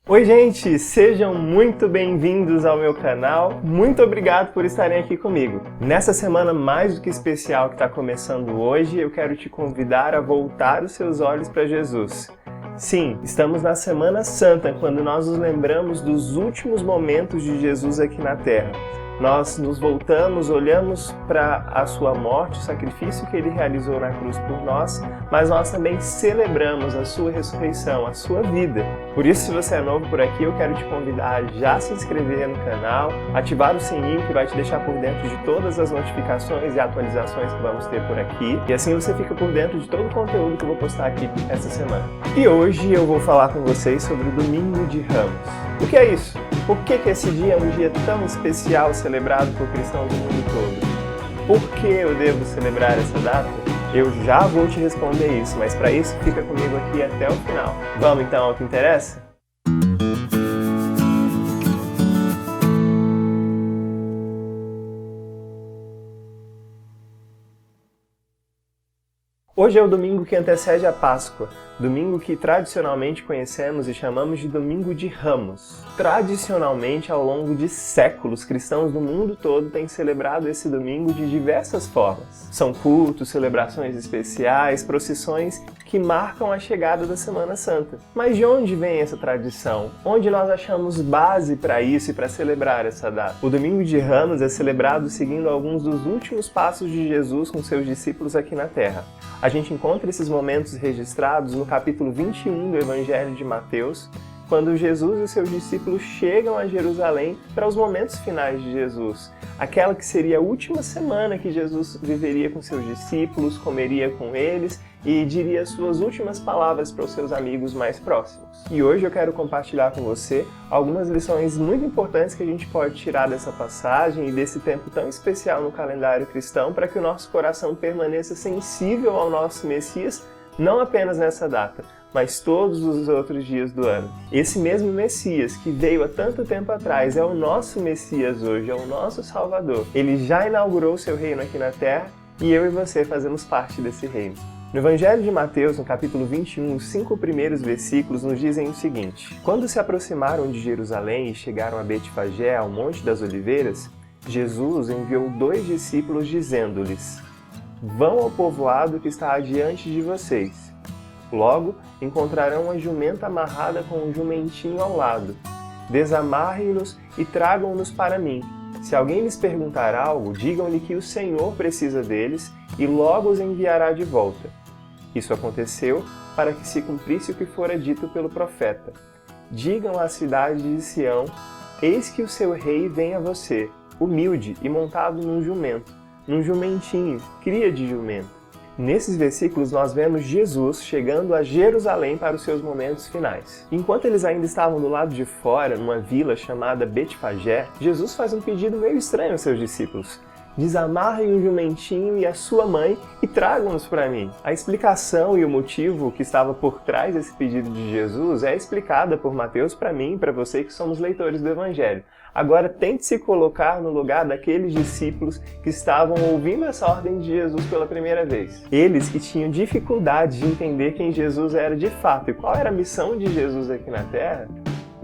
Oi gente, sejam muito bem-vindos ao meu canal, muito obrigado por estarem aqui comigo. Nessa semana mais do que especial que está começando hoje, eu quero te convidar a voltar os seus olhos para Jesus. Sim, estamos na Semana Santa, quando nós nos lembramos dos últimos momentos de Jesus aqui na Terra. Nós nos voltamos, olhamos para a sua morte, o sacrifício que ele realizou na cruz por nós, mas nós também celebramos a sua ressurreição, a sua vida. Por isso, se você é novo por aqui, eu quero te convidar a já se inscrever no canal, ativar o sininho que vai te deixar por dentro de todas as notificações e atualizações que vamos ter por aqui. E assim você fica por dentro de todo o conteúdo que eu vou postar aqui essa semana. E hoje eu vou falar com vocês sobre o Domingo de Ramos. O que é isso? Por que esse dia é um dia tão especial celebrado por cristãos do mundo todo? Por que eu devo celebrar essa data? Eu já vou te responder isso, mas para isso fica comigo aqui até o final. Vamos então ao que interessa? Hoje é o domingo que antecede a Páscoa, domingo que tradicionalmente conhecemos e chamamos de Domingo de Ramos. Tradicionalmente, ao longo de séculos, cristãos do mundo todo têm celebrado esse domingo de diversas formas. São cultos, celebrações especiais, procissões que marcam a chegada da Semana Santa. Mas de onde vem essa tradição? Onde nós achamos base para isso e para celebrar essa data? O Domingo de Ramos é celebrado seguindo alguns dos últimos passos de Jesus com seus discípulos aqui na Terra. A gente encontra esses momentos registrados no capítulo 21 do Evangelho de Mateus, quando Jesus e seus discípulos chegam a Jerusalém para os momentos finais de Jesus. Aquela que seria a última semana que Jesus viveria com seus discípulos, comeria com eles e diria as suas últimas palavras para os seus amigos mais próximos. E hoje eu quero compartilhar com você algumas lições muito importantes que a gente pode tirar dessa passagem e desse tempo tão especial no calendário cristão para que o nosso coração permaneça sensível ao nosso Messias, não apenas nessa data, mas todos os outros dias do ano. Esse mesmo Messias que veio há tanto tempo atrás é o nosso Messias hoje, é o nosso Salvador. Ele já inaugurou o seu reino aqui na Terra e eu e você fazemos parte desse reino. No Evangelho de Mateus, no capítulo 21, os 5 primeiros versículos nos dizem o seguinte: Quando se aproximaram de Jerusalém e chegaram a Betfagé, ao Monte das Oliveiras, Jesus enviou 2 discípulos dizendo-lhes: Vão ao povoado que está adiante de vocês. Logo, encontrarão uma jumenta amarrada com um jumentinho ao lado. Desamarrem-nos e tragam-nos para mim. Se alguém lhes perguntar algo, digam-lhe que o Senhor precisa deles e logo os enviará de volta. Isso aconteceu para que se cumprisse o que fora dito pelo profeta. Digam à cidade de Sião: Eis que o seu rei vem a você, humilde e montado num jumento, num jumentinho, cria de jumento. Nesses versículos nós vemos Jesus chegando a Jerusalém para os seus momentos finais. Enquanto eles ainda estavam do lado de fora, numa vila chamada Betfagé, Jesus faz um pedido meio estranho aos seus discípulos: Desamarrem o jumentinho e a sua mãe e tragam-nos para mim. A explicação e o motivo que estava por trás desse pedido de Jesus é explicada por Mateus para mim e para você que somos leitores do Evangelho. Agora tente se colocar no lugar daqueles discípulos que estavam ouvindo essa ordem de Jesus pela primeira vez. Eles que tinham dificuldade de entender quem Jesus era de fato e qual era a missão de Jesus aqui na Terra,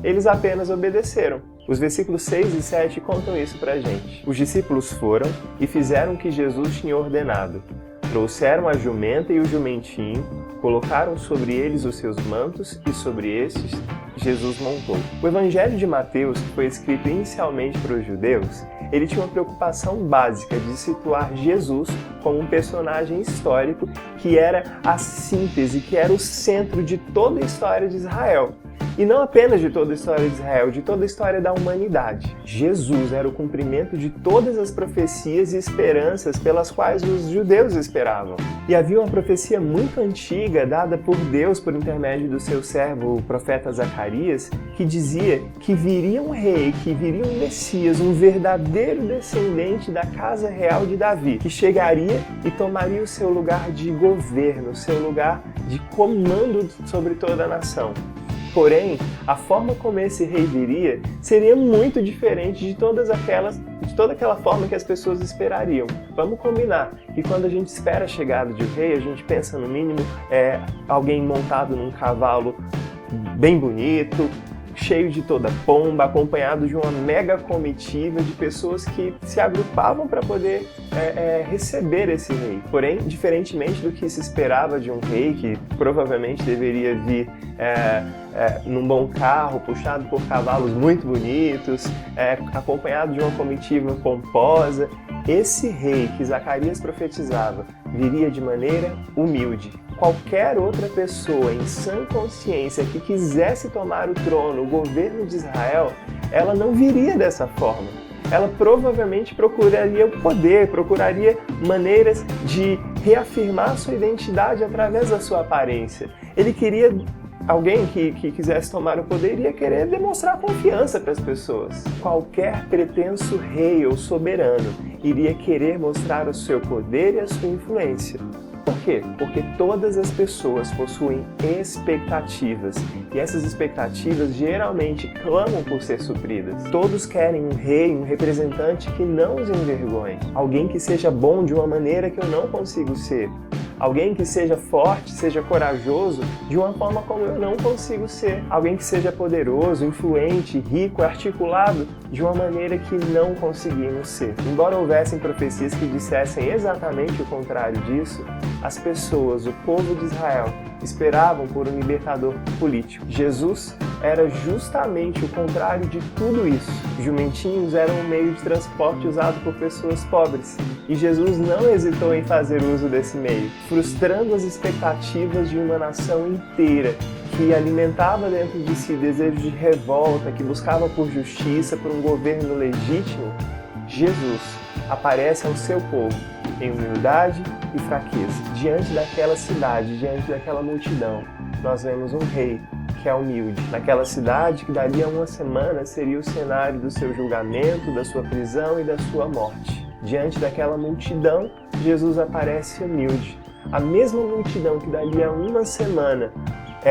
eles apenas obedeceram. Os versículos 6 e 7 contam isso pra gente. Os discípulos foram e fizeram o que Jesus tinha ordenado. Trouxeram a jumenta e o jumentinho, colocaram sobre eles os seus mantos e sobre estes Jesus montou. O Evangelho de Mateus, que foi escrito inicialmente para os judeus, ele tinha uma preocupação básica de situar Jesus como um personagem histórico que era a síntese, que era o centro de toda a história de Israel. E não apenas de toda a história de Israel, de toda a história da humanidade. Jesus era o cumprimento de todas as profecias e esperanças pelas quais os judeus esperavam. E havia uma profecia muito antiga, dada por Deus por intermédio do seu servo, o profeta Zacarias, que dizia que viria um rei, que viria um Messias, um verdadeiro descendente da casa real de Davi, que chegaria e tomaria o seu lugar de governo, o seu lugar de comando sobre toda a nação. Porém, a forma como esse rei viria seria muito diferente de toda aquela forma que as pessoas esperariam. Vamos combinar que quando a gente espera a chegada de um rei, a gente pensa no mínimo alguém montado num cavalo bem bonito, cheio de toda pomba, acompanhado de uma mega comitiva de pessoas que se agrupavam para poder receber esse rei. Porém, diferentemente do que se esperava de um rei, que provavelmente deveria vir num bom carro, puxado por cavalos muito bonitos, acompanhado de uma comitiva pomposa, esse rei que Zacarias profetizava viria de maneira humilde. Qualquer outra pessoa em sã consciência que quisesse tomar o trono, o governo de Israel, ela não viria dessa forma. Ela provavelmente procuraria o poder, procuraria maneiras de reafirmar sua identidade através da sua aparência. Ele queria alguém que quisesse tomar o poder iria querer demonstrar confiança para as pessoas. Qualquer pretenso rei ou soberano iria querer mostrar o seu poder e a sua influência. Por quê? Porque todas as pessoas possuem expectativas e essas expectativas geralmente clamam por ser supridas. Todos querem um rei, um representante que não os envergonhe, alguém que seja bom de uma maneira que eu não consigo ser. Alguém que seja forte, seja corajoso, de uma forma como eu não consigo ser. Alguém que seja poderoso, influente, rico, articulado, de uma maneira que não conseguimos ser. Embora houvessem profecias que dissessem exatamente o contrário disso, as pessoas, o povo de Israel, esperavam por um libertador político. Jesus era justamente o contrário de tudo isso. Jumentinhos eram um meio de transporte usado por pessoas pobres. E Jesus não hesitou em fazer uso desse meio, frustrando as expectativas de uma nação inteira que alimentava dentro de si desejo de revolta, que buscava por justiça, por um governo legítimo. Jesus aparece ao seu povo em humildade e fraqueza. Diante daquela cidade, diante daquela multidão, nós vemos um rei que é humilde. Naquela cidade, que dali a uma semana seria o cenário do seu julgamento, da sua prisão e da sua morte. Diante daquela multidão, Jesus aparece humilde. A mesma multidão que dali a uma semana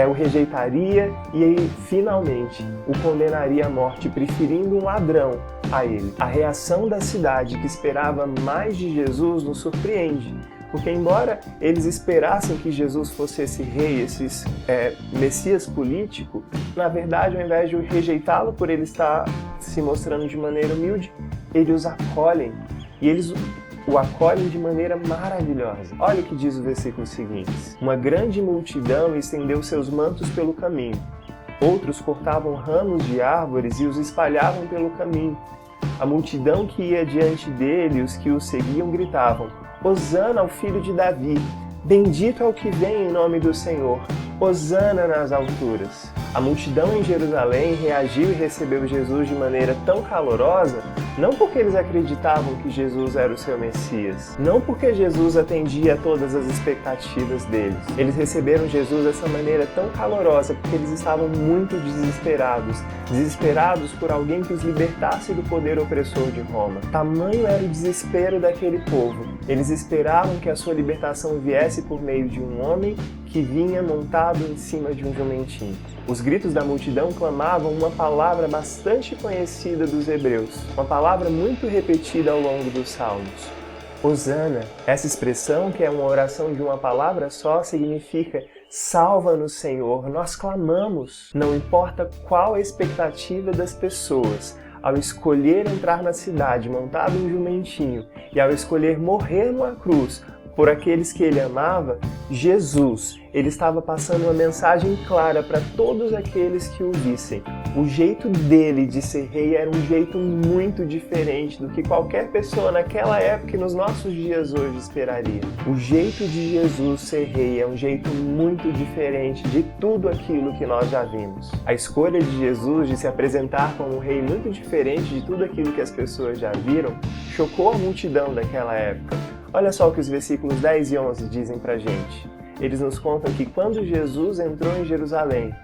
o rejeitaria e aí, finalmente, o condenaria à morte, preferindo um ladrão a ele. A reação da cidade, que esperava mais de Jesus, nos surpreende. Porque embora eles esperassem que Jesus fosse esse rei, esse Messias político, na verdade, ao invés de rejeitá-lo por ele estar se mostrando de maneira humilde, eles os acolhem. E eles o acolhem de maneira maravilhosa. Olha o que diz o versículo seguinte. Uma grande multidão estendeu seus mantos pelo caminho. Outros cortavam ramos de árvores e os espalhavam pelo caminho. A multidão que ia diante dele, os que o seguiam, gritavam: Hosana ao filho de Davi! Bendito é o que vem em nome do Senhor! Hosana nas alturas! A multidão em Jerusalém reagiu e recebeu Jesus de maneira tão calorosa, não porque eles acreditavam que Jesus era o seu Messias, não porque Jesus atendia a todas as expectativas deles. Eles receberam Jesus dessa maneira tão calorosa porque eles estavam muito desesperados por alguém que os libertasse do poder opressor de Roma. Tamanho era o desespero daquele povo. Eles esperavam que a sua libertação viesse por meio de um homem que vinha montado em cima de um jumentinho. Os gritos da multidão clamavam uma palavra bastante conhecida dos hebreus, uma palavra muito repetida ao longo dos salmos. Hosana. Essa expressão, que é uma oração de uma palavra só, significa salva-nos, Senhor, nós clamamos. Não importa qual a expectativa das pessoas, ao escolher entrar na cidade montado em um jumentinho e ao escolher morrer numa cruz por aqueles que ele amava, Jesus, ele estava passando uma mensagem clara para todos aqueles que o vissem. O jeito dele de ser rei era um jeito muito diferente do que qualquer pessoa naquela época e nos nossos dias hoje esperaria. O jeito de Jesus ser rei é um jeito muito diferente de tudo aquilo que nós já vimos. A escolha de Jesus de se apresentar como um rei muito diferente de tudo aquilo que as pessoas já viram chocou a multidão daquela época. Olha só o que os versículos 10 e 11 dizem pra gente. Eles nos contam que quando Jesus entrou em Jerusalém,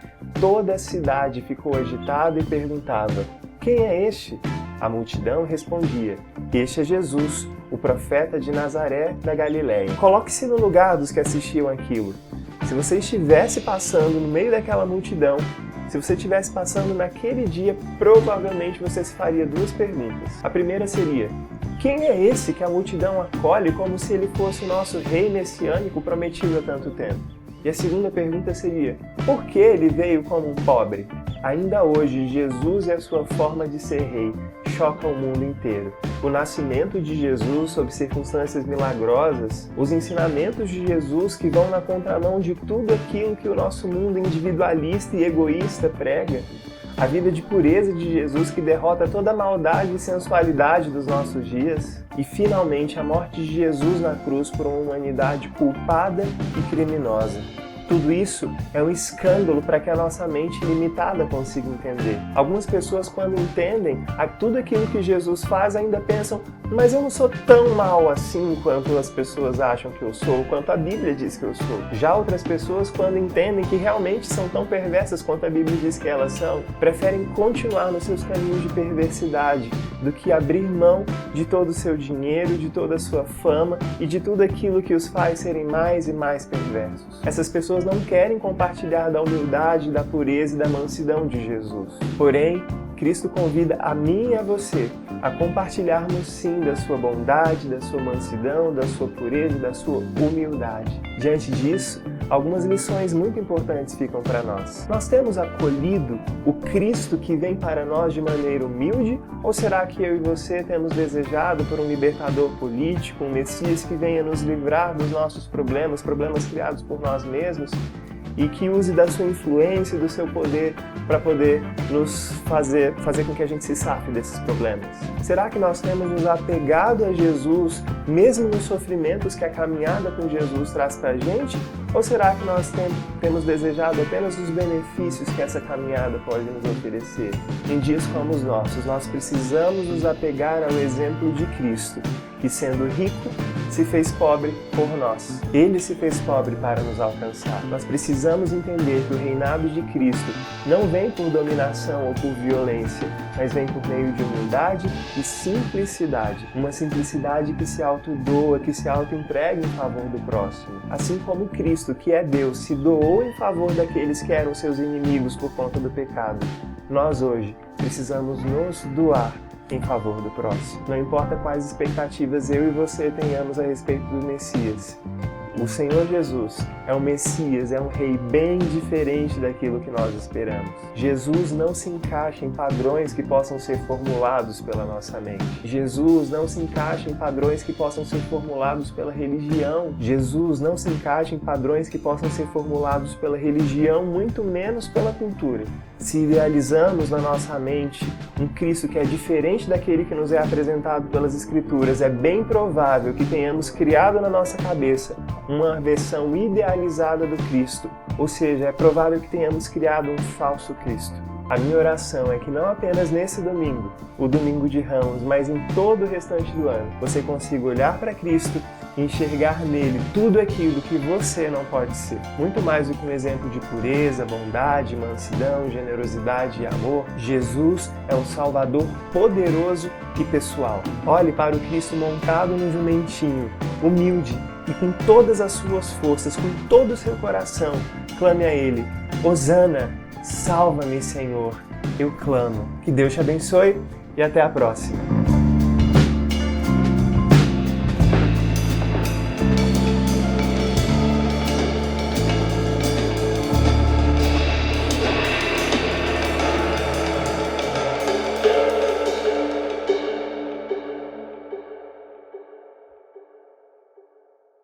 toda a cidade ficou agitada e perguntava: quem é este? A multidão respondia: este é Jesus, o profeta de Nazaré da Galileia. Coloque-se no lugar dos que assistiam aquilo. Se você estivesse passando no meio daquela multidão, se você estivesse passando naquele dia, provavelmente você se faria duas perguntas. A primeira seria: quem é esse que a multidão acolhe como se ele fosse o nosso rei messiânico prometido há tanto tempo? E a segunda pergunta seria: por que ele veio como um pobre? Ainda hoje, Jesus e a sua forma de ser rei chocam o mundo inteiro. O nascimento de Jesus sob circunstâncias milagrosas, os ensinamentos de Jesus que vão na contramão de tudo aquilo que o nosso mundo individualista e egoísta prega, a vida de pureza de Jesus que derrota toda a maldade e sensualidade dos nossos dias, e finalmente a morte de Jesus na cruz por uma humanidade culpada e criminosa. Tudo isso é um escândalo para que a nossa mente limitada consiga entender. Algumas pessoas, quando entendem tudo aquilo que Jesus faz, ainda pensam: mas eu não sou tão mal assim quanto as pessoas acham que eu sou, quanto a Bíblia diz que eu sou. Já outras pessoas, quando entendem que realmente são tão perversas quanto a Bíblia diz que elas são, preferem continuar nos seus caminhos de perversidade do que abrir mão de todo o seu dinheiro, de toda a sua fama e de tudo aquilo que os faz serem mais e mais perversos. Essas pessoas não querem compartilhar da humildade, da pureza e da mansidão de Jesus. Porém, Cristo convida a mim e a você a compartilharmos sim da sua bondade, da sua mansidão, da sua pureza e da sua humildade. Diante disso, algumas lições muito importantes ficam para nós. Nós temos acolhido o Cristo que vem para nós de maneira humilde, ou será que eu e você temos desejado por um libertador político, um Messias que venha nos livrar dos nossos problemas criados por nós mesmos, e que use da sua influência e do seu poder para poder nos fazer com que a gente se safe desses problemas? Será que nós temos nos apegado a Jesus, mesmo nos sofrimentos que a caminhada com Jesus traz para a gente? Ou será que nós temos desejado apenas os benefícios que essa caminhada pode nos oferecer? Em dias como os nossos, nós precisamos nos apegar ao exemplo de Cristo, que sendo rico, se fez pobre por nós. Ele se fez pobre para nos alcançar. Nós precisamos entender que o reinado de Cristo não vem por dominação ou por violência, mas vem por meio de humildade e simplicidade. Uma simplicidade que se autodoa, que se autoentrega em favor do próximo. Assim como Cristo, que é Deus, se doou em favor daqueles que eram seus inimigos por conta do pecado, nós hoje precisamos nos doar em favor do próximo. Não importa quais expectativas eu e você tenhamos a respeito do Messias. O Senhor Jesus é um Messias, é um rei bem diferente daquilo que nós esperamos. Jesus não se encaixa em padrões que possam ser formulados pela nossa mente. Jesus não se encaixa em padrões que possam ser formulados pela religião. Jesus não se encaixa em padrões que possam ser formulados pela religião, muito menos pela cultura. Se idealizamos na nossa mente um Cristo que é diferente daquele que nos é apresentado pelas Escrituras, é bem provável que tenhamos criado na nossa cabeça uma versão idealizada do Cristo, ou seja, é provável que tenhamos criado um falso Cristo. A minha oração é que não apenas nesse domingo, o domingo de Ramos, mas em todo o restante do ano, você consiga olhar para Cristo e enxergar nele tudo aquilo que você não pode ser. Muito mais do que um exemplo de pureza, bondade, mansidão, generosidade e amor, Jesus é um Salvador poderoso e pessoal. Olhe para o Cristo montado num jumentinho, humilde e com todas as suas forças, com todo o seu coração, clame a Ele: Hosana! Salva-me, Senhor, eu clamo. Que Deus te abençoe e até a próxima.